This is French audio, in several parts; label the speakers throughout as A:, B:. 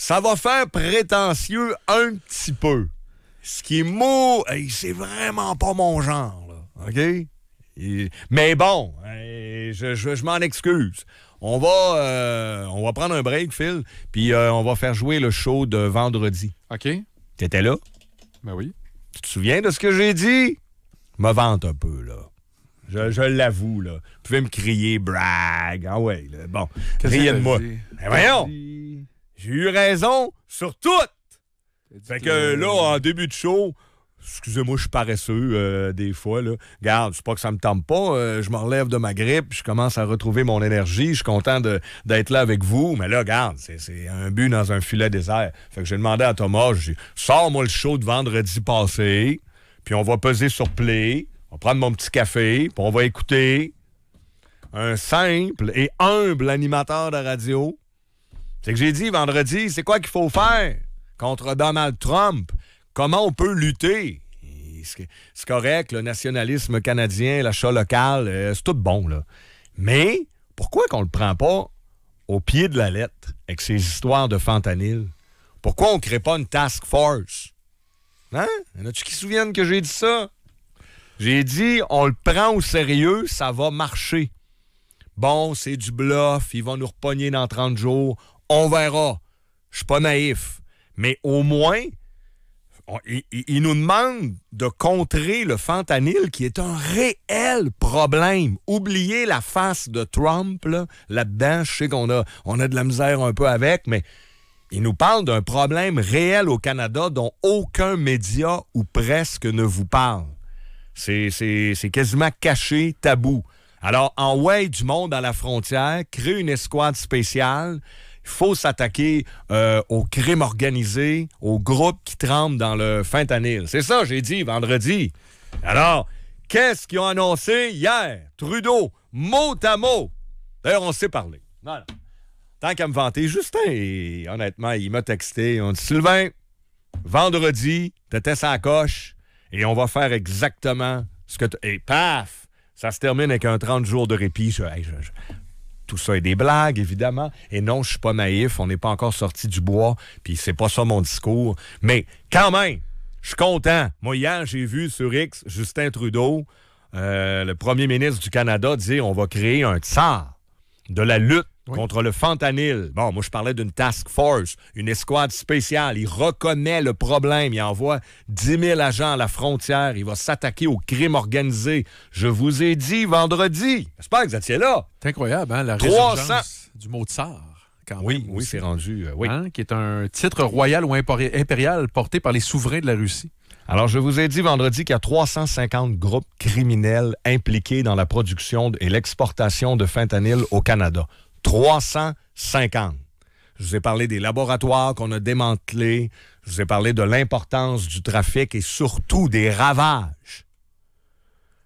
A: ça va faire prétentieux un petit peu. Ce qui est mou, c'est vraiment pas mon genre, là. OK? Mais bon, je m'en excuse. On va prendre un break, Phil, puis on va faire jouer le show de vendredi.
B: OK.
A: T'étais là?
B: Ben oui.
A: Tu te souviens de ce que j'ai dit? Me vante un peu, là. Je l'avoue, là. Vous pouvez me crier brag. Ah ouais, là. Bon, riez de moi. Mais voyons! J'ai eu raison sur tout! Fait que là, en début de show, excusez-moi, je suis paresseux des fois, là. Regarde, c'est pas que ça me tente pas. Je me relève de ma grippe, je commence à retrouver mon énergie. Je suis content d'être là avec vous. Mais là, regarde, c'est un but dans un filet désert. Fait que j'ai demandé à Thomas, j'ai dit, sors-moi le show de vendredi passé, puis on va peser sur play, on va prendre mon petit café, puis on va écouter un simple et humble animateur de radio. C'est que j'ai dit vendredi, c'est quoi qu'il faut faire contre Donald Trump? Comment on peut lutter? C'est correct, le nationalisme canadien, l'achat local, c'est tout bon, là. Mais pourquoi qu'on le prend pas au pied de la lettre avec ces histoires de fentanyl? Pourquoi on ne crée pas une task force? Hein? Y en a-tu qui se souviennent que j'ai dit ça? J'ai dit, on le prend au sérieux, ça va marcher. Bon, c'est du bluff, ils vont nous repogner dans 30 jours. On verra. Je suis pas naïf. Mais au moins, il nous demande de contrer le fentanyl qui est un réel problème. Oubliez la face de Trump là-dedans. Je sais qu'on a de la misère un peu avec, mais il nous parle d'un problème réel au Canada dont aucun média ou presque ne vous parle. C'est quasiment caché, tabou. Alors, envoie du monde à la frontière, crée une escouade spéciale. Il faut s'attaquer au crime organisé, aux groupes qui trempent dans le fentanyl. C'est ça, j'ai dit vendredi. Alors, qu'est-ce qu'ils ont annoncé hier? Trudeau, mot à mot. D'ailleurs, on s'est parlé. Voilà. Tant qu'à me vanter, Justin, honnêtement, il m'a texté. On dit, Sylvain, vendredi, t'étais sa coche et on va faire exactement ce que tu... Et paf! Ça se termine avec un 30 jours de répit. Tout ça est des blagues, évidemment. Et non, je suis pas naïf. On n'est pas encore sorti du bois. Puis c'est pas ça mon discours. Mais quand même, je suis content. Moi, hier, j'ai vu sur X Justin Trudeau, le premier ministre du Canada, dire on va créer un tsar de la lutte contre le fentanyl. Bon, moi, je parlais d'une task force, une escouade spéciale. Il reconnaît le problème. Il envoie 10 000 agents à la frontière. Il va s'attaquer au crime organisé. Je vous ai dit vendredi. J'espère que vous étiez là.
B: C'est incroyable, hein? La
A: 300...
B: résurgence du mot tsar.
A: Oui, c'est rendu... oui.
B: Hein? Qui est un titre royal ou impérial porté par les souverains de la Russie.
A: Alors, je vous ai dit vendredi qu'il y a 350 groupes criminels impliqués dans la production et l'exportation de fentanyl au Canada. 350. Je vous ai parlé des laboratoires qu'on a démantelés. Je vous ai parlé de l'importance du trafic et surtout des ravages.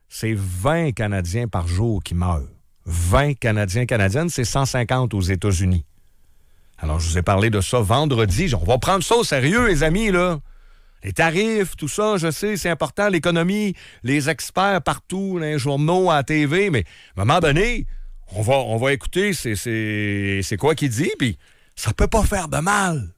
A: C'est 20 Canadiens par jour qui meurent. 20 Canadiens, Canadiennes, c'est 150 aux États-Unis. Alors, je vous ai parlé de ça vendredi. On va prendre ça au sérieux, les amis, là. Les tarifs, tout ça, je sais, c'est important. L'économie, les experts partout, dans les journaux, à la TV. Mais à un moment donné... On va écouter c'est quoi qu'il dit, puis ça peut pas faire de mal.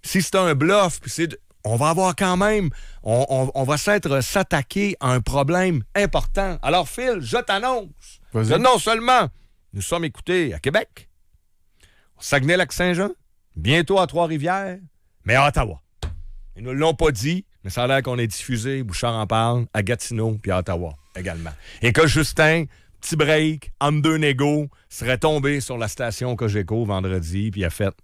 A: Si c'est un bluff, puis on va avoir quand même, on va s'attaquer à un problème important. Alors, Phil, je t'annonce que non seulement nous sommes écoutés à Québec, au Saguenay-Lac-Saint-Jean, bientôt à Trois-Rivières, mais à Ottawa. Ils ne l'ont pas dit, mais ça a l'air qu'on est diffusé, Bouchard en parle, à Gatineau, puis à Ottawa également. Et que Justin... petit break, entre deux négos, serait tombé sur la station Cogeco vendredi, puis il a fait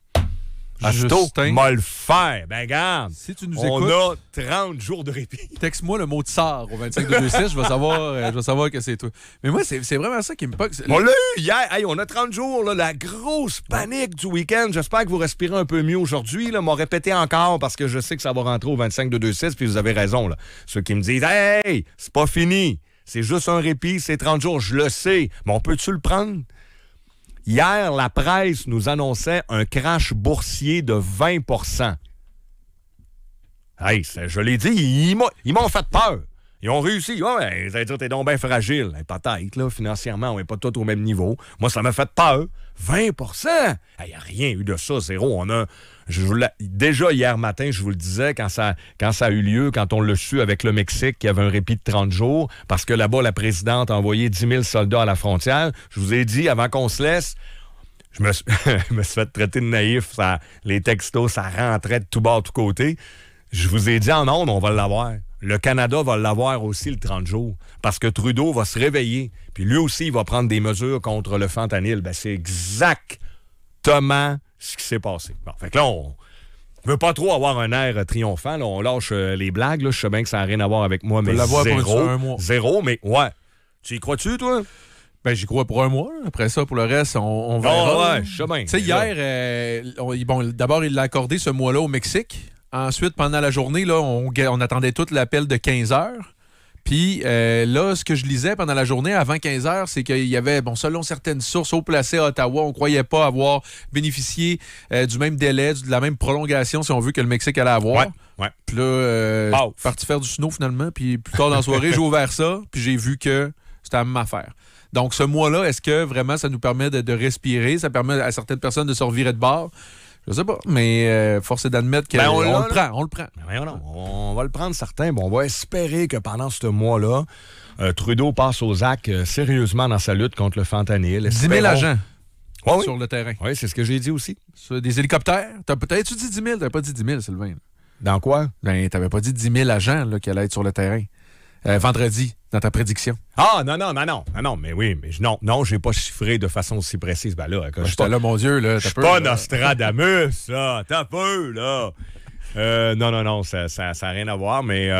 B: Justin,
A: m'a le faire. Ben, garde,
B: si tu nous
A: on
B: écoutes,
A: a 30 jours de répit.
B: Texte-moi le mot de tsar au 25-226, je vais savoir que c'est toi. Mais moi, c'est vraiment ça qui me poque.
A: On l'a eu hier. Hey, on a 30 jours, là, la grosse panique du week-end. J'espère que vous respirez un peu mieux aujourd'hui. M'a répété encore parce que je sais que ça va rentrer au 25-226, puis vous avez raison. Là. Ceux qui me disent, hey, c'est pas fini. C'est juste un répit, c'est 30 jours, je le sais. Mais on peut-tu le prendre? Hier, la presse nous annonçait un crash boursier de 20 %. Hey, je l'ai dit, ils m'ont fait peur. Ils ont réussi. Ouais, ça veut dire, t'es donc bien fragile. Peut-être, là, financièrement, on n'est pas tous au même niveau. Moi, ça m'a fait peur. 20 Il n'y a rien eu de ça, zéro. Déjà hier matin, je vous le disais, quand ça a eu lieu, quand on l'a su avec le Mexique, qui avait un répit de 30 jours, parce que là-bas, la présidente a envoyé 10 000 soldats à la frontière. Je vous ai dit, avant qu'on se laisse, je me suis fait traiter de naïf. Les textos, ça rentrait de tout bord, de tout côté. Je vous ai dit en ondes, on va l'avoir. Le Canada va l'avoir aussi le 30 jours, parce que Trudeau va se réveiller. Puis lui aussi, il va prendre des mesures contre le fentanyl. Ben, c'est exactement ce qui s'est passé. Bon, fait que là, on veut pas trop avoir un air triomphant. Là, on lâche les blagues. Là. Je sais bien que ça n'a rien à voir avec moi, mais zéro. Mais ouais. Tu y crois-tu, toi?
B: Ben, j'y crois pour un mois. Après ça, pour le reste, on verra.
A: Ouais, je sais bien.
B: Tu sais, hier, d'abord, il l'a accordé ce mois-là au Mexique. Ensuite, pendant la journée, là, on attendait tout l'appel de 15 heures. Puis là, ce que je lisais pendant la journée, avant 15 heures, c'est qu'il y avait, selon certaines sources haut placées à Ottawa, on ne croyait pas avoir bénéficié du même délai, de la même prolongation, si on veut, que le Mexique allait avoir.
A: Ouais.
B: Puis là, je suis parti faire du snow, finalement. Puis plus tard dans la soirée, j'ai ouvert ça, puis j'ai vu que c'était la même affaire. Donc, ce mois-là, est-ce que vraiment ça nous permet de respirer? Ça permet à certaines personnes de se revirer de bord? Je sais pas, mais force est d'admettre qu'on le prend. On le prend.
A: Ben non, on va le prendre, certains. Bon, on va espérer que pendant ce mois-là, Trudeau passe aux actes sérieusement dans sa lutte contre le fentanyl.
B: 10 000 agents sur le terrain.
A: Oui, c'est ce que j'ai dit aussi.
B: Des hélicoptères. Peut-être tu dit 10 000? T'avais pas dit 10 000, Sylvain.
A: Dans quoi?
B: Ben, t'avais pas dit 10 000 agents là, qui allaient être sur le terrain. Vendredi, dans ta prédiction.
A: Ah, non, mais oui, mais non, j'ai pas chiffré de façon aussi précise. Ben là, je suis pas
B: là, mon Dieu, là.
A: Je suis pas Nostradamus, ça. T'as peu, là. Non, ça n'a rien à voir, mais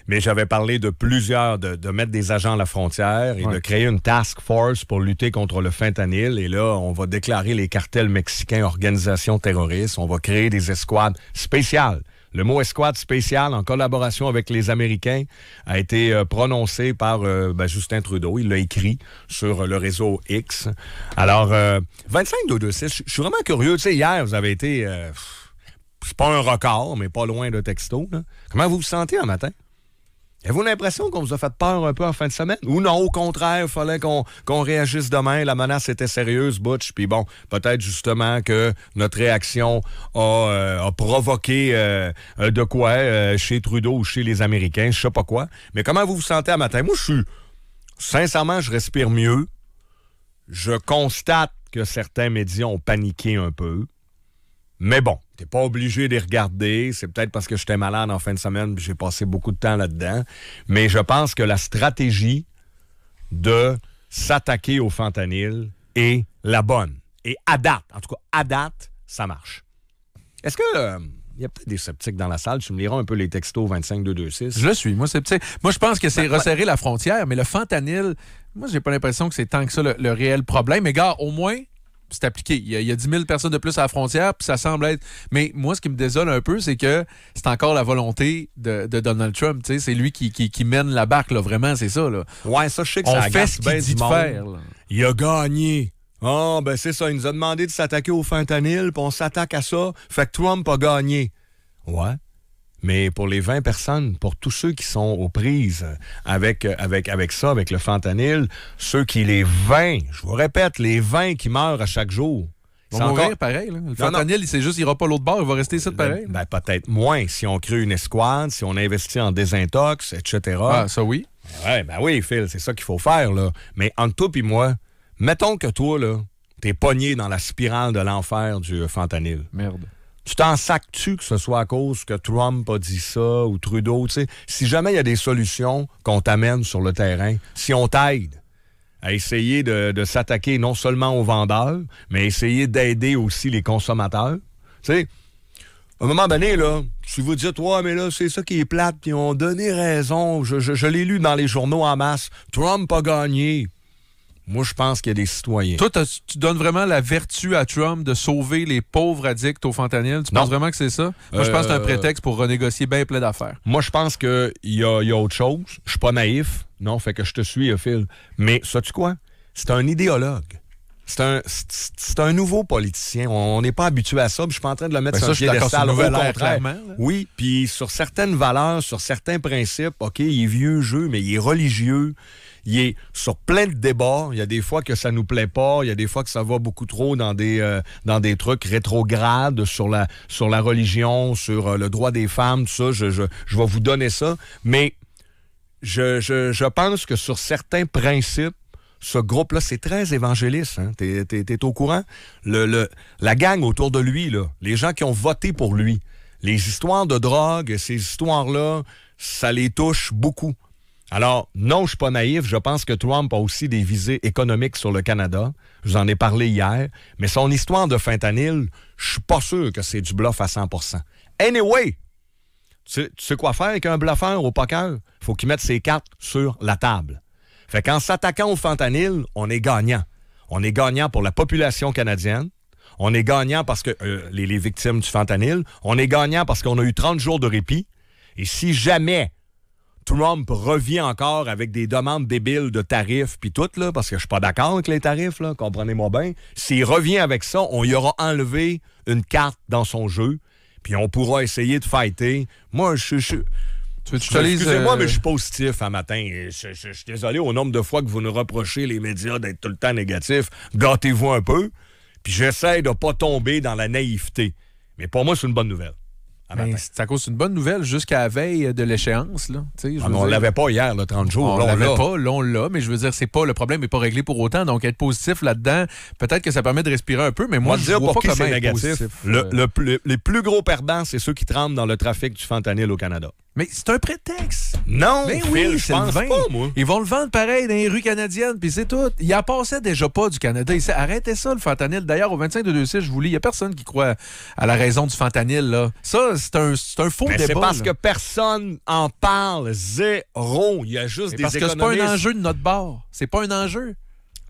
A: j'avais parlé de de mettre des agents à la frontière et de créer une task force pour lutter contre le fentanyl. Et là, on va déclarer les cartels mexicains organisations terroristes. On va créer des escouades spéciales. Le mot escouade spéciale, en collaboration avec les Américains, a été prononcé par Justin Trudeau. Il l'a écrit sur le réseau X. Alors, 25-226, je suis vraiment curieux. Tu sais, hier, vous avez été... c'est pas un record, mais pas loin de texto. Là. Comment vous vous sentez un matin? Avez-vous l'impression qu'on vous a fait peur un peu en fin de semaine? Ou non, au contraire, il fallait qu'on réagisse demain. La menace était sérieuse, Butch. Puis bon, peut-être justement que notre réaction a provoqué de quoi chez Trudeau ou chez les Américains, je sais pas quoi. Mais comment vous vous sentez à matin? Moi, sincèrement, je respire mieux. Je constate que certains médias ont paniqué un peu. Mais bon, t'es pas obligé de les regarder. C'est peut-être parce que j'étais malade en fin de semaine et j'ai passé beaucoup de temps là-dedans. Mais je pense que la stratégie de s'attaquer au fentanyl est la bonne. Et à date, ça marche. Est-ce que... il y a peut-être des sceptiques dans la salle. Tu me liras un peu les textos 25-226.
B: Je le suis. Moi, sceptique. Moi, je pense que c'est resserrer la frontière. Mais le fentanyl, moi, j'ai pas l'impression que c'est tant que ça le réel problème. Mais gars, au moins... c'est appliqué. Il y a 10 000 personnes de plus à la frontière, puis ça semble être... Mais moi, ce qui me désole un peu, c'est que c'est encore la volonté de Donald Trump. T'sais. C'est lui qui mène la barque, là. Vraiment, c'est ça. Là.
A: Ouais, ça, je sais que ça agace bien du monde.
B: Faire, là.
A: Il a gagné. Ah, ben c'est ça. Il nous a demandé de s'attaquer au fentanyl, puis on s'attaque à ça. Fait que Trump a gagné. Ouais. Mais pour les 20 personnes, pour tous ceux qui sont aux prises avec ça, avec le fentanyl, les 20, je vous répète, les 20 qui meurent à chaque jour.
B: Ils vont mourir pareil. Là. Le fentanyl, c'est juste, il n'ira pas l'autre bord, il va rester ici pareil.
A: Ben, peut-être moins si on crée une escouade, si on investit en désintox, etc.
B: Ah, ça oui.
A: Ben oui, Phil, c'est ça qu'il faut faire, là. Mais entre toi et moi, mettons que toi, là, t'es pogné dans la spirale de l'enfer du fentanyl.
B: Merde.
A: Tu t'en sacs-tu que ce soit à cause que Trump a dit ça ou Trudeau, tu sais? Si jamais il y a des solutions qu'on t'amène sur le terrain, si on t'aide à essayer de s'attaquer non seulement aux vendeurs, mais essayer d'aider aussi les consommateurs, tu sais, à un moment donné, là, si vous dites, ouais, mais là, c'est ça qui est plate, puis ils ont donné raison, je l'ai lu dans les journaux en masse, Trump a gagné. Moi, je pense qu'il y a des citoyens.
B: Toi, tu donnes vraiment la vertu à Trump de sauver les pauvres addicts au fentanyl? Tu penses vraiment que c'est ça? Moi, je pense que c'est un prétexte pour renégocier bien plein d'affaires.
A: Moi, je pense qu'il y a autre chose. Je suis pas naïf. Non, fait que je te suis, Phil. Mais sais-tu quoi? C'est un idéologue. c'est un nouveau politicien. On n'est pas habitué à ça. Je suis pas en train de le mettre sur un piédestal. Au contraire. Oui, puis sur certaines valeurs, sur certains principes, OK, il est vieux jeu, mais il est religieux. Il est sur plein de débats. Il y a des fois que ça nous plaît pas. Il y a des fois que ça va beaucoup trop dans des trucs rétrogrades sur la religion, sur le droit des femmes, tout ça. Je vais vous donner ça. Mais je pense que sur certains principes, ce groupe-là, c'est très évangéliste. Hein? T'es au courant? La gang autour de lui, là, les gens qui ont voté pour lui, les histoires de drogue, ces histoires-là, ça les touche beaucoup. Alors, non, je suis pas naïf. Je pense que Trump a aussi des visées économiques sur le Canada. Je vous en ai parlé hier. Mais son histoire de fentanyl, je suis pas sûr que c'est du bluff à 100%. Anyway, tu sais quoi faire avec un bluffeur au poker? Il faut qu'il mette ses cartes sur la table. Fait qu'en s'attaquant au fentanyl, on est gagnant. On est gagnant pour la population canadienne. On est gagnant parce que les victimes du fentanyl. On est gagnant parce qu'on a eu 30 jours de répit. Et si jamais Trump revient encore avec des demandes débiles de tarifs puis tout, là, parce que je suis pas d'accord avec les tarifs, là, comprenez-moi bien. S'il revient avec ça, on y aura enlevé une carte dans son jeu, puis on pourra essayer de fighter. Moi, excusez-moi, mais je suis positif un matin. Je suis désolé au nombre de fois que vous nous reprochez, les médias, d'être tout le temps négatifs. Gâtez-vous un peu, puis j'essaie de pas tomber dans la naïveté. Mais pour moi, c'est une bonne nouvelle.
B: C'est à cause d'une bonne nouvelle jusqu'à la veille de l'échéance. Là.
A: On l'avait pas hier, le 30 jours.
B: On l'avait pas, là, on l'a, mais je veux dire, le problème n'est pas réglé pour autant. Donc, être positif là-dedans, peut-être que ça permet de respirer un peu, mais moi, je vois pas comment être positif.
A: Les plus gros perdants, c'est ceux qui tremblent dans le trafic du fentanyl au Canada.
B: Mais c'est un prétexte.
A: Non,
B: mais
A: Phil,
B: oui,
A: je pense pas, moi.
B: Ils vont le vendre pareil dans les rues canadiennes, puis c'est tout. Il en passait déjà pas du Canada. Arrêtez ça, le fentanyl. D'ailleurs, au 25 de 2-6, je vous lis, il n'y a personne qui croit à la raison du fentanyl. Là. Ça, c'est un faux débat.
A: C'est parce que personne en parle. Zéro. Il y a juste des économistes.
B: Parce que c'est pas un enjeu de notre bord. C'est pas un enjeu.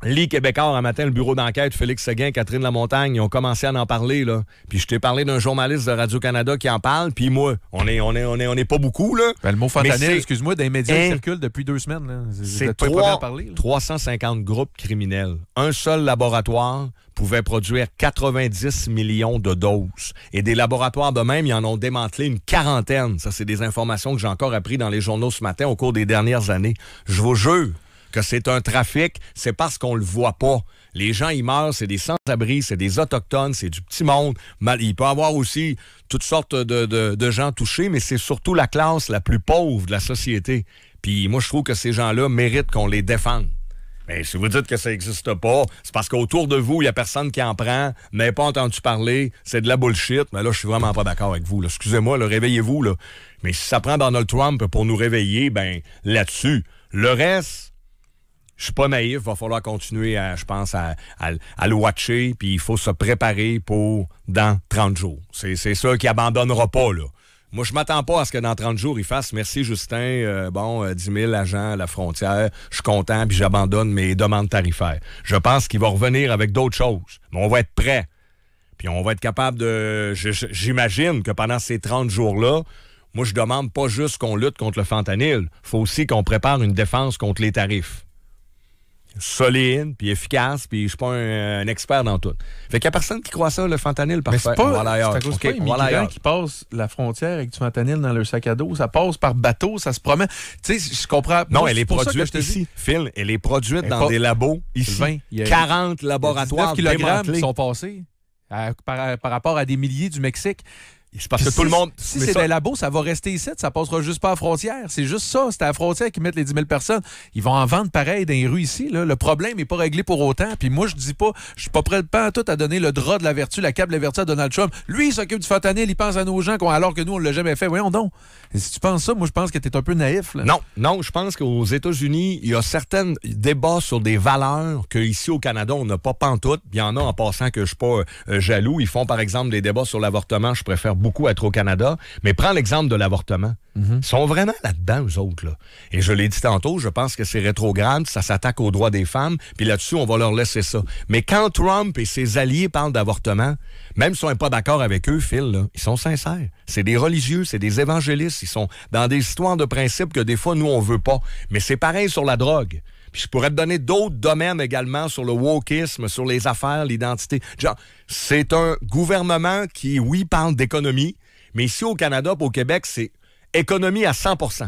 A: Les Québécois, un matin, le bureau d'enquête, Félix Séguin, Catherine Lamontagne, ils ont commencé à en parler, là. Puis je t'ai parlé d'un journaliste de Radio-Canada qui en parle, puis moi, on est pas beaucoup, là.
B: Ben, le mot fentanyl, excuse-moi, dans les médias, il circule depuis 2 semaines, là.
A: C'est 350 groupes criminels. Un seul laboratoire pouvait produire 90 millions de doses. Et des laboratoires de même, ils en ont démantelé une quarantaine. Ça, c'est des informations que j'ai encore appris dans les journaux ce matin au cours des dernières années. Je vous jure que c'est un trafic, c'est parce qu'on le voit pas. Les gens, ils meurent, c'est des sans-abri, c'est des autochtones, c'est du petit monde. Il peut y avoir aussi toutes sortes de gens touchés, mais c'est surtout la classe la plus pauvre de la société. Puis moi, je trouve que ces gens-là méritent qu'on les défende. Mais si vous dites que ça n'existe pas, c'est parce qu'autour de vous, il n'y a personne qui en prend, n'avez pas entendu parler, c'est de la bullshit. Mais là, je suis vraiment pas d'accord avec vous. Là. Excusez-moi, là, réveillez-vous. Là. Mais si ça prend Donald Trump pour nous réveiller, ben là-dessus. Le reste, je suis pas naïf, va falloir continuer, je pense, à le watcher, puis il faut se préparer pour dans 30 jours. C'est ça qui abandonnera pas, là. Moi, je m'attends pas à ce que dans 30 jours, il fasse « Merci, Justin, 10 000 agents à la frontière, je suis content, puis j'abandonne mes demandes tarifaires. » Je pense qu'il va revenir avec d'autres choses, mais on va être prêt. Puis on va être capable de... J'imagine que pendant ces 30 jours-là, moi, je demande pas juste qu'on lutte contre le fentanyl, il faut aussi qu'on prépare une défense contre les tarifs. Solide, puis efficace, puis je suis pas un expert dans tout. Fait qu'il y a personne qui croit ça, le fentanyl, parfait.
B: Mais c'est pas, à cause pas les migrants qui passent la frontière avec du fentanyl dans leur sac à dos. Ça passe par bateau, ça se promène. Tu sais, je comprends.
A: Non, elle est produite ici. Phil, elle est produite dans des labos ici. 40 laboratoires
B: 19 kg sont passés par rapport à des milliers du Mexique.
A: C'est parce que tout le monde...
B: Si c'est des labos, ça va rester ici, ça passera juste pas à la frontière. C'est juste ça, c'est à la frontière qu'ils mettent les 10 000 personnes. Ils vont en vendre pareil dans les rues ici. Là. Le problème n'est pas réglé pour autant. Puis moi, je dis pas, je suis pas prêt pas à tout à donner le drap de la vertu, la cape de la vertu à Donald Trump. Lui, il s'occupe du fentanyl, il pense à nos gens, alors que nous, on l'a jamais fait. Voyons donc. Et si tu penses ça, moi, je pense que tu es un peu naïf. Là.
A: Non, je pense qu'aux États-Unis, il y a certains débats sur des valeurs qu'ici au Canada, on n'a pas pantoute. Il y en a en passant que je suis pas jaloux. Ils font, par exemple, des débats sur l'avortement. Je préfère beaucoup être au Canada. Mais prends l'exemple de l'avortement. Ils sont vraiment là-dedans, eux autres. Là. Et je l'ai dit tantôt, je pense que c'est rétrograde, ça s'attaque aux droits des femmes, puis là-dessus, on va leur laisser ça. Mais quand Trump et ses alliés parlent d'avortement, même si on n'est pas d'accord avec eux, Phil, là, ils sont sincères. C'est des religieux, c'est des évangélistes, ils sont dans des histoires de principes que des fois, nous, on veut pas. Mais c'est pareil sur la drogue. Puis je pourrais te donner d'autres domaines également sur le wokisme, sur les affaires, l'identité. Genre, c'est un gouvernement qui, oui, parle d'économie, mais ici au Canada, au Québec, c'est économie à 100%.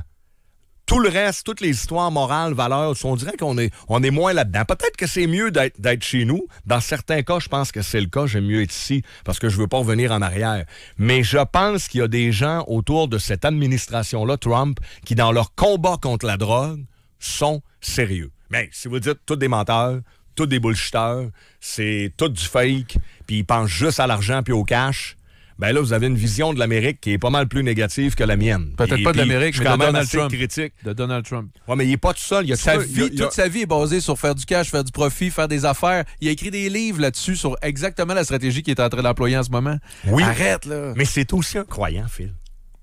A: Tout le reste, toutes les histoires morales, valeurs, on dirait qu'on est moins là-dedans. Peut-être que c'est mieux d'être chez nous. Dans certains cas, je pense que c'est le cas. J'aime mieux être ici parce que je veux pas revenir en arrière. Mais je pense qu'il y a des gens autour de cette administration-là, Trump, qui, dans leur combat contre la drogue, sont sérieux. Mais si vous dites tous des menteurs, tous des bullshitters, c'est tout du fake, puis ils pensent juste à l'argent puis au cash, ben là, vous avez une vision de l'Amérique qui est pas mal plus négative que la mienne.
B: Peut-être pas de l'Amérique, mais de Donald Trump.
A: Critique.
B: De Donald Trump.
A: Ouais, mais il est pas tout seul.
B: Toute sa vie est basée sur faire du cash, faire du profit, faire des affaires. Il a écrit des livres là-dessus sur exactement la stratégie qu'il est en train d'employer en ce moment.
A: Oui.
B: Arrête, là.
A: Mais c'est aussi un croyant, Phil.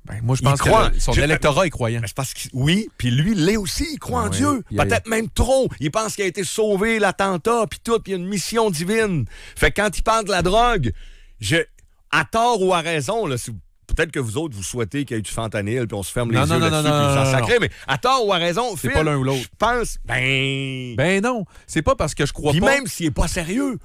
B: Ben, moi, je pense que son électorat est croyant.
A: C'est parce que, oui, puis lui, il l'est aussi. Il croit en Dieu. Peut-être même trop. Il pense qu'il a été sauvé, l'attentat, puis tout, puis il y a une mission divine. Fait que quand il parle de la drogue, à tort ou à raison, là, peut-être que vous autres, vous souhaitez qu'il y ait du fentanyl, puis on se ferme les yeux là-dessus, puis on s'en sacré, mais à tort ou à raison,
B: c'est pas l'un ou l'autre.
A: Je pense,
B: ben non, c'est pas parce que je crois pas...
A: Puis même s'il est pas sérieux,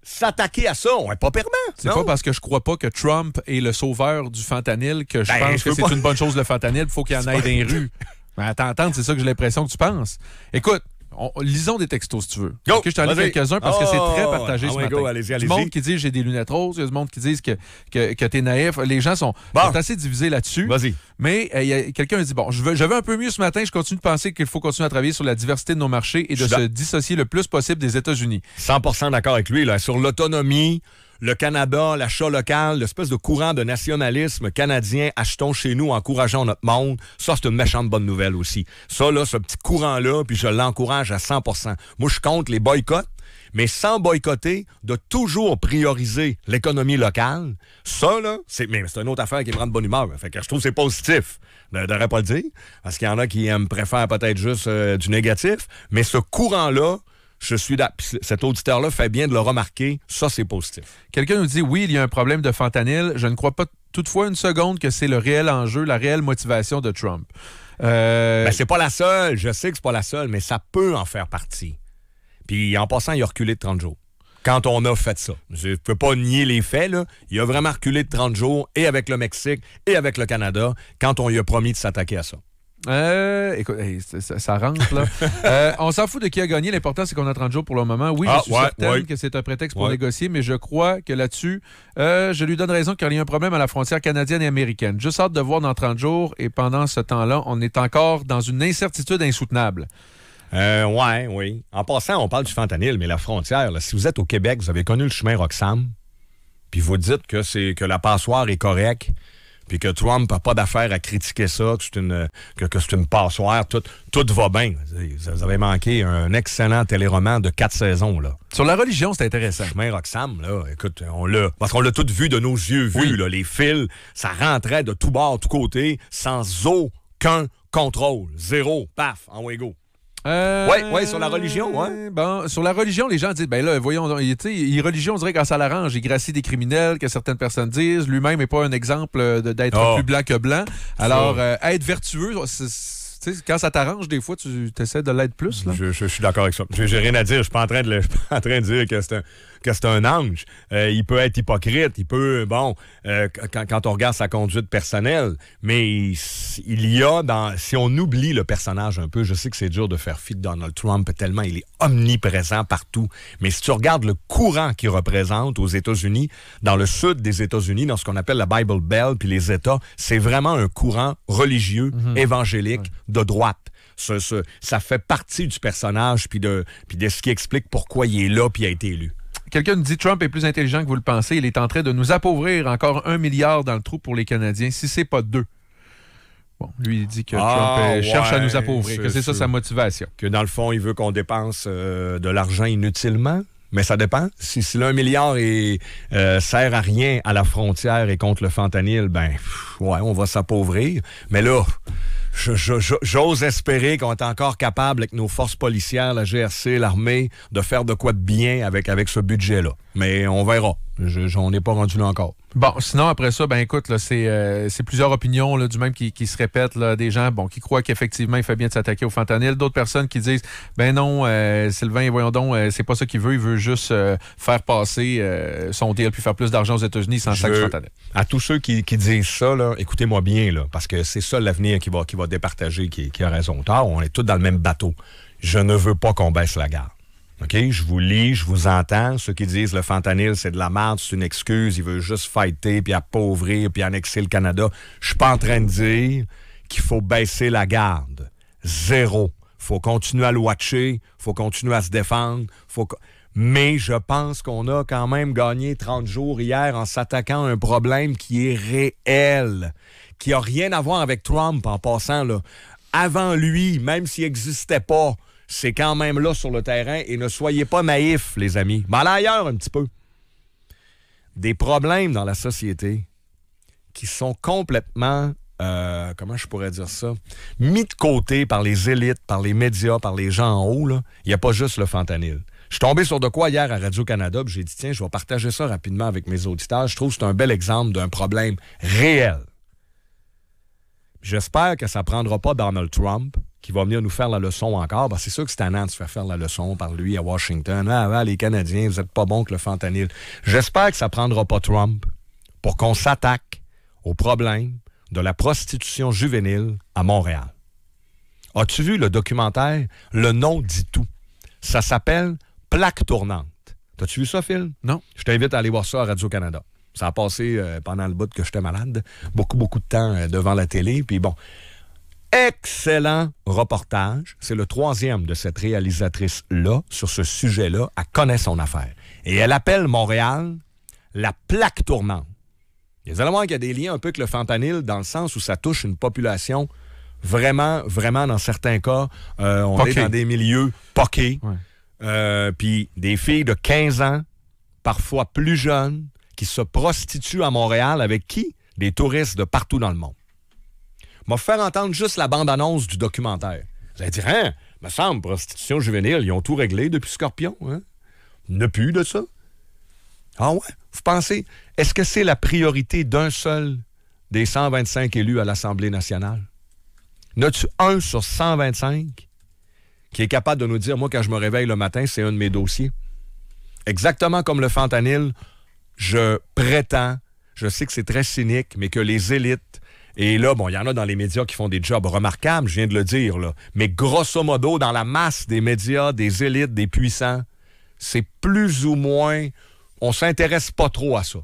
A: s'attaquer à ça, on n'est pas permis.
B: C'est pas parce que je crois pas que Trump est le sauveur du fentanyl que je pense que c'est une bonne chose, le fentanyl, il faut qu'il y en ait dans les rues. Ben, à t'entendre, c'est ça que j'ai l'impression que tu penses. Écoute, lisons des textos, si tu veux.
A: Go,
B: je t'en lis quelques-uns parce que c'est très partagé ce matin.
A: Allez-y.
B: Du monde qui dit j'ai des lunettes roses, il y a du monde qui disent que t'es naïf. Les gens sont assez divisés là-dessus.
A: Vas-y.
B: Mais quelqu'un a dit, bon, je vais un peu mieux ce matin, je continue de penser qu'il faut continuer à travailler sur la diversité de nos marchés et de se dissocier le plus possible des États-Unis.
A: 100% d'accord avec lui, là, sur l'autonomie, le Canada, l'achat local, l'espèce de courant de nationalisme canadien, achetons chez nous, encourageons notre monde, ça, c'est une méchante bonne nouvelle aussi. Ça, là, ce petit courant-là, puis je l'encourage à 100%. Moi, je compte les boycotts, mais sans boycotter, de toujours prioriser l'économie locale. Ça, là, c'est une autre affaire qui me rend de bonne humeur. Fait que je trouve que c'est positif. Je devrais pas le dire, parce qu'il y en a qui préfèrent peut-être juste du négatif, mais ce courant-là, cet auditeur-là fait bien de le remarquer. Ça, c'est positif.
B: Quelqu'un nous dit, oui, il y a un problème de fentanyl. Je ne crois pas toutefois une seconde que c'est le réel enjeu, la réelle motivation de Trump.
A: C'est pas la seule. Je sais que c'est pas la seule, mais ça peut en faire partie. Puis, en passant, il a reculé de 30 jours. Quand on a fait ça. Je ne peux pas nier les faits, là. Il a vraiment reculé de 30 jours, et avec le Mexique, et avec le Canada, quand on lui a promis de s'attaquer à ça.
B: Écoute, ça rentre, là. On s'en fout de qui a gagné. L'important, c'est qu'on a 30 jours pour le moment. Oui, je suis certaine que c'est un prétexte pour négocier, mais je crois que là-dessus, je lui donne raison qu'il y a un problème à la frontière canadienne et américaine. Juste hâte de voir dans 30 jours, et pendant ce temps-là, on est encore dans une incertitude insoutenable.
A: Oui. En passant, on parle du fentanyl, mais la frontière, là, si vous êtes au Québec, vous avez connu le chemin Roxham, puis vous dites que la passoire est correcte, puis que Trump n'a pas d'affaire à critiquer ça, que c'est une passoire, tout va bien. Vous avez manqué un excellent téléroman de 4 saisons, là.
B: Sur la religion, c'est intéressant.
A: Chemin Roxham, là, écoute, parce qu'on l'a tout vu de nos yeux vus, là, les fils, ça rentrait de tous bords, tous côtés, sans aucun contrôle. Zéro, paf, en go. Oui, sur la religion, ouais.
B: Bon, sur la religion, les gens disent, ben là, voyons, religion, on dirait quand ça l'arrange, il gracie des criminels, que certaines personnes disent. Lui-même n'est pas un exemple d'être plus blanc que blanc. Alors, être vertueux, quand ça t'arrange, des fois, tu essaies de l'être plus. Là.
A: Je suis d'accord avec ça. J'ai rien à dire. Je suis pas en train de dire que c'est un ange. Il peut être hypocrite. Il peut, quand on regarde sa conduite personnelle, mais il y a si on oublie le personnage un peu, je sais que c'est dur de faire fi de Donald Trump tellement il est omniprésent partout. Mais si tu regardes le courant qu'il représente aux États-Unis, dans le sud des États-Unis, dans ce qu'on appelle la Bible Belt, puis les États, c'est vraiment un courant religieux, évangélique, de droite. Ça fait partie du personnage puis de ce qui explique pourquoi il est là puis a été élu.
B: Quelqu'un nous dit Trump est plus intelligent que vous le pensez. Il est en train de nous appauvrir encore 1 milliard dans le trou pour les Canadiens, si c'est pas 2. Bon, lui, il dit que Trump cherche à nous appauvrir, que c'est ça sa motivation. Que dans le fond, il veut qu'on dépense de l'argent inutilement. Mais ça dépend. Si l'1 milliard sert à rien à la frontière et contre le fentanyl, on va s'appauvrir. Mais là, j'ose espérer qu'on est encore capable, avec nos forces policières, la GRC, l'armée, de faire de quoi de bien avec ce budget-là.
A: mais on verra. On n'est pas rendu là encore.
B: Bon, sinon, après ça, ben écoute, là, c'est plusieurs opinions là, du même qui se répètent. Là, des gens qui croient qu'effectivement, il fait bien de s'attaquer au fentanyl. D'autres personnes qui disent, ben non, Sylvain, voyons donc, c'est pas ça qu'il veut. Il veut juste faire passer son deal puis faire plus d'argent aux États-Unis sans sac de fentanyl.
A: À tous ceux qui disent ça, là, écoutez-moi bien, là, parce que c'est ça l'avenir qui va départager, qui a raison. Tard, on est tous dans le même bateau. Je ne veux pas qu'on baisse la garde. OK? Je vous lis, je vous entends. Ceux qui disent le fentanyl, c'est de la merde, c'est une excuse, il veut juste fighter, puis appauvrir, puis annexer le Canada. Je suis pas en train de dire qu'il faut baisser la garde. Zéro. Faut continuer à le watcher, faut continuer à se défendre, mais je pense qu'on a quand même gagné 30 jours hier en s'attaquant à un problème qui est réel, qui n'a rien à voir avec Trump en passant, là. Avant lui, même s'il n'existait pas, c'est quand même là sur le terrain et ne soyez pas naïfs, les amis. Mais allez ailleurs un petit peu. Des problèmes dans la société qui sont complètement, comment je pourrais dire ça, mis de côté par les élites, par les médias, par les gens en haut. Il n'y a pas juste le fentanyl. Je suis tombé sur de quoi hier à Radio-Canada, puis j'ai dit, tiens, je vais partager ça rapidement avec mes auditeurs. Je trouve que c'est un bel exemple d'un problème réel. J'espère que ça ne prendra pas Donald Trump qui va venir nous faire la leçon encore. Ben, c'est sûr que c'est tannant de se faire la leçon par lui à Washington. Ah, les Canadiens, vous n'êtes pas bons que le fentanyl. J'espère que ça ne prendra pas Trump pour qu'on s'attaque au problème de la prostitution juvénile à Montréal. As-tu vu le documentaire? Le nom dit tout. Ça s'appelle Plaque tournante. T'as-tu vu ça, Phil?
B: Non.
A: Je t'invite à aller voir ça à Radio-Canada. Ça a passé pendant le bout que j'étais malade. Beaucoup de temps devant la télé. Puis bon, excellent reportage. C'est le 3e de cette réalisatrice-là sur ce sujet-là. Elle connaît son affaire. Et elle appelle Montréal la plaque tournante. Vous allez voir qu'il y a des liens un peu avec le fentanyl dans le sens où ça touche une population vraiment, dans certains cas, on est dans des milieux poqués. Ouais. Puis des filles de 15 ans, parfois plus jeunes, qui se prostituent à Montréal avec qui? Des touristes de partout dans le monde. M'a faire entendre juste la bande-annonce du documentaire. Vous allez dire, hein, me semble, prostitution juvénile, ils ont tout réglé depuis Scorpion, hein? Il n'y a plus de ça. Ah ouais? Vous pensez, est-ce que c'est la priorité d'un seul des 125 élus à l'Assemblée nationale? N'as-tu un sur 125 qui est capable de nous dire, moi, quand je me réveille le matin, c'est un de mes dossiers? Exactement comme le fentanyl, je prétends, je sais que c'est très cynique, mais que les élites, et là, bon, il y en a dans les médias qui font des jobs remarquables, je viens de le dire, là, mais grosso modo, dans la masse des médias, des élites, des puissants, c'est plus ou moins, on s'intéresse pas trop à ça.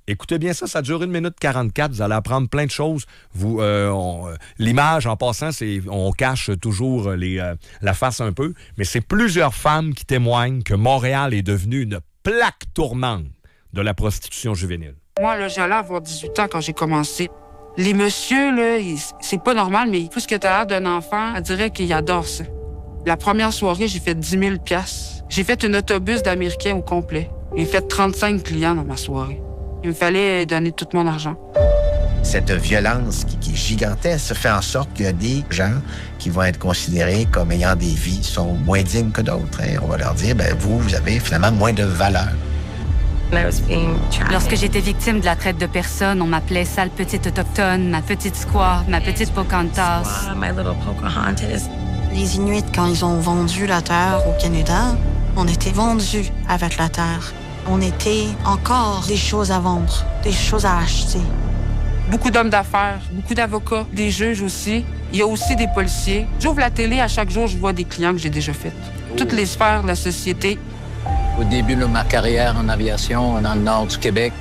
A: Écoutez bien ça dure 1 minute 44, vous allez apprendre plein de choses. L'image, en passant, on cache toujours la face un peu, mais c'est plusieurs femmes qui témoignent que Montréal est devenue une plaque tournante de la prostitution juvénile.
C: Moi, là, j'allais avoir 18 ans quand j'ai commencé. Les messieurs, là, c'est pas normal, mais plus que t'as l'air d'un enfant, on dirait qu'ils adorent ça. La première soirée, j'ai fait 10 000 $. J'ai fait un autobus d'Américains au complet. J'ai fait 35 clients dans ma soirée. Il me fallait donner tout mon argent.
D: Cette violence qui est gigantesque fait en sorte qu'il y a des gens qui vont être considérés comme ayant des vies qui sont moins dignes que d'autres. Hein. On va leur dire, vous avez finalement moins de valeur.
E: Lorsque j'étais victime de la traite de personnes, on m'appelait sale petite autochtone, ma petite squaw, ma petite Pocahontas.
F: Les Inuits, quand ils ont vendu la terre au Canada, on était vendus avec la terre. On était encore des choses à vendre, des choses à acheter.
C: Beaucoup d'hommes d'affaires, beaucoup d'avocats, des juges aussi. Il y a aussi des policiers. J'ouvre la télé, à chaque jour, je vois des clients que j'ai déjà faits. Toutes les sphères de la société.
G: Au début de ma carrière en aviation, dans le nord du Québec,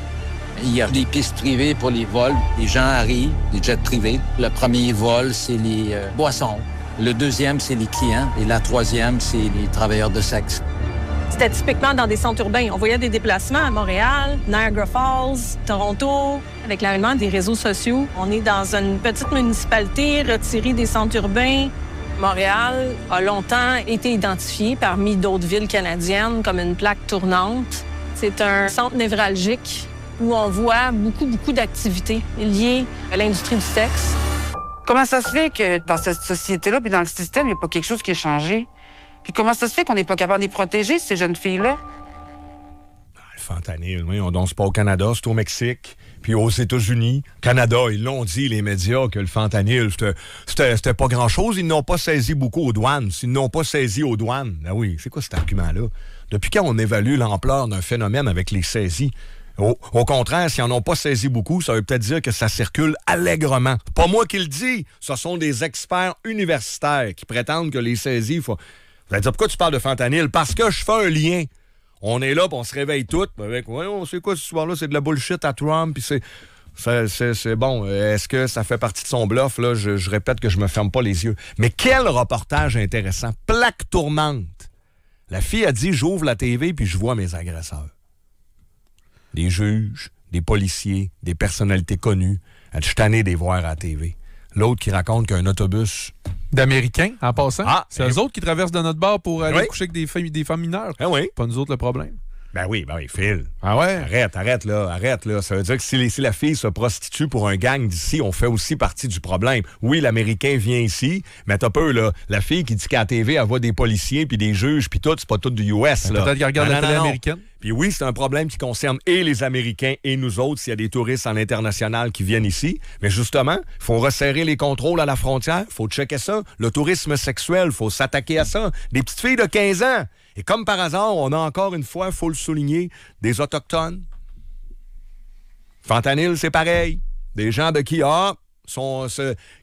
G: il y a des pistes privées pour les vols. Les gens arrivent, des jets privés. Le premier vol, c'est les boissons. Le deuxième, c'est les clients. Et la troisième, c'est les travailleurs de sexe.
H: C'était typiquement dans des centres urbains. On voyait des déplacements à Montréal, Niagara Falls, Toronto. Avec l'avènement des réseaux sociaux, on est dans une petite municipalité retirée des centres urbains. Montréal a longtemps été identifié parmi d'autres villes canadiennes comme une plaque tournante. C'est un centre névralgique où on voit beaucoup d'activités liées à l'industrie du sexe.
C: Comment ça se fait que dans cette société-là puis dans le système, il n'y a pas quelque chose qui a changé? Puis comment ça se fait qu'on n'est pas capable de les protéger, ces jeunes filles-là?
A: Le fentanyl. Oui, c'est pas au Canada, c'est au Mexique. Puis aux États-Unis, Canada, ils l'ont dit, les médias, que le fentanyl, c'était pas grand-chose. Ils n'ont pas saisi beaucoup aux douanes. S'ils n'ont pas saisi aux douanes, ben oui, c'est quoi cet argument-là? Depuis quand on évalue l'ampleur d'un phénomène avec les saisies? Au contraire, s'ils n'en ont pas saisi beaucoup, ça veut peut-être dire que ça circule allègrement. Pas moi qui le dis, ce sont des experts universitaires qui prétendent que les saisies... Vous allez dire, pourquoi tu parles de fentanyl? Parce que je fais un lien. On est là, puis on se réveille tous avec, on sait quoi ce soir-là, c'est de la bullshit à Trump, puis c'est bon. Est-ce que ça fait partie de son bluff? Là, je répète que je me ferme pas les yeux. Mais quel reportage intéressant. Plaque tournante. La fille a dit, j'ouvre la TV, puis je vois mes agresseurs. Des juges, des policiers, des personnalités connues. Elle dit, je suis tanné de les voir à la TV. L'autre qui raconte qu'un autobus...
B: D'Américains, en passant. C'est eux autres qui traversent de notre bar pour aller coucher avec des femmes mineures.
A: Ah oui.
B: Pas nous autres le problème.
A: Ben oui, Phil.
B: Ah ouais?
A: Arrête là. Ça veut dire que si la fille se prostitue pour un gang d'ici, on fait aussi partie du problème. Oui, l'Américain vient ici, mais t'as peu, là. La fille qui dit qu'à la TV, elle voit des policiers puis des juges puis tout, c'est pas tout du US, là.
B: Peut-être qu'elle regarde la télé américaine.
A: Puis oui, c'est un problème qui concerne et les Américains et nous autres s'il y a des touristes en international qui viennent ici. Mais justement, il faut resserrer les contrôles à la frontière, il faut checker ça. Le tourisme sexuel, il faut s'attaquer à ça. Des petites filles de 15 ans. Et comme par hasard, on a encore une fois, il faut le souligner, des Autochtones. Fentanyl, c'est pareil. Des gens de qui,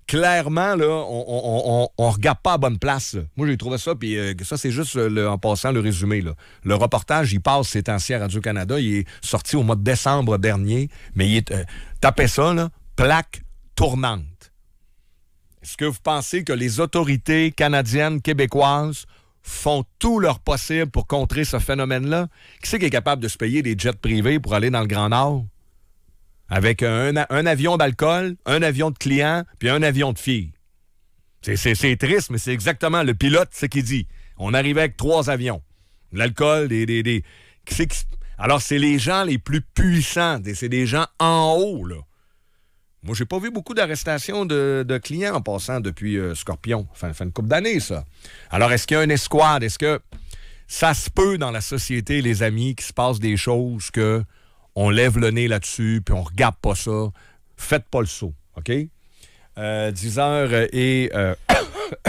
A: clairement, là, on regarde pas à bonne place. Là. Moi, j'ai trouvé ça, puis ça, c'est juste, en passant, le résumé. Là. Le reportage, il passe ces temps-ci à Radio-Canada. Il est sorti au mois de décembre dernier, mais il est... tapez ça, là, plaque tournante. Est-ce que vous pensez que les autorités canadiennes, québécoises font tout leur possible pour contrer ce phénomène-là? Qui c'est qui est capable de se payer des jets privés pour aller dans le Grand Nord? Avec un avion d'alcool, un avion de clients, puis un avion de filles. C'est triste, mais c'est exactement le pilote, c'est ce qu'il dit. On arrivait avec 3 avions. L'alcool, Alors, c'est les gens les plus puissants. C'est des gens en haut, là. Moi, j'ai pas vu beaucoup d'arrestations de clients en passant depuis Scorpion. Ça fait une couple d'années, ça. Alors, est-ce qu'il y a une escouade? Est-ce que ça se peut dans la société, les amis, qu'il se passe des choses que on lève le nez là-dessus, puis on regarde pas ça? Faites pas le saut, OK? 10h et...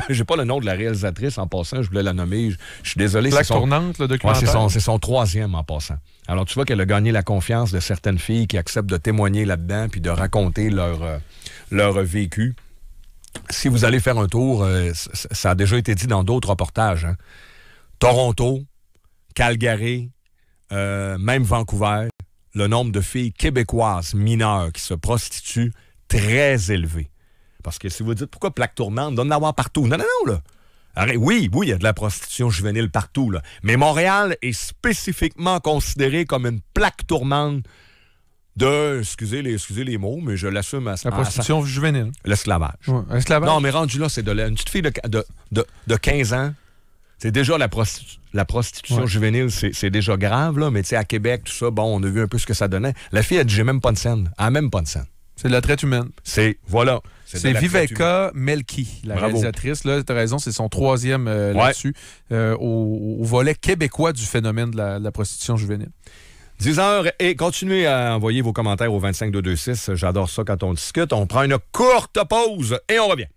A: j'ai pas le nom de la réalisatrice en passant, je voulais la nommer. Je suis désolé.
B: Plaque tournante, le documentaire.
A: Ouais, c'est son 3e en passant. Alors, tu vois qu'elle a gagné la confiance de certaines filles qui acceptent de témoigner là-dedans puis de raconter leur vécu. Si vous allez faire un tour, ça a déjà été dit dans d'autres reportages. Hein. Toronto, Calgary, même Vancouver, le nombre de filles québécoises mineures qui se prostituent, très élevé. Parce que si vous dites, pourquoi plaque tournante? Il doit en avoir partout. Non, là. Arrête, oui, il y a de la prostitution juvénile partout, là. Mais Montréal est spécifiquement considéré comme une plaque tournante de, excusez les mots, mais je l'assume à ça.
B: La prostitution juvénile.
A: L'esclavage.
B: Ouais, l'esclavage.
A: Non, mais rendu là, c'est une petite fille de 15 ans. C'est déjà la prostitution juvénile, c'est déjà grave, là. Mais tu sais, à Québec, tout ça, bon, on a vu un peu ce que ça donnait. La fille, elle dit, j'ai même pas de scène. Elle a même pas de scène.
B: C'est de la traite humaine.
A: Voilà.
B: C'est Viveka Melki, la réalisatrice. Là, tu as raison, c'est son 3e là-dessus, au volet québécois du phénomène de la prostitution juvénile.
A: 10h et continuez à envoyer vos commentaires au 25226. J'adore ça quand on discute. On prend une courte pause et on revient.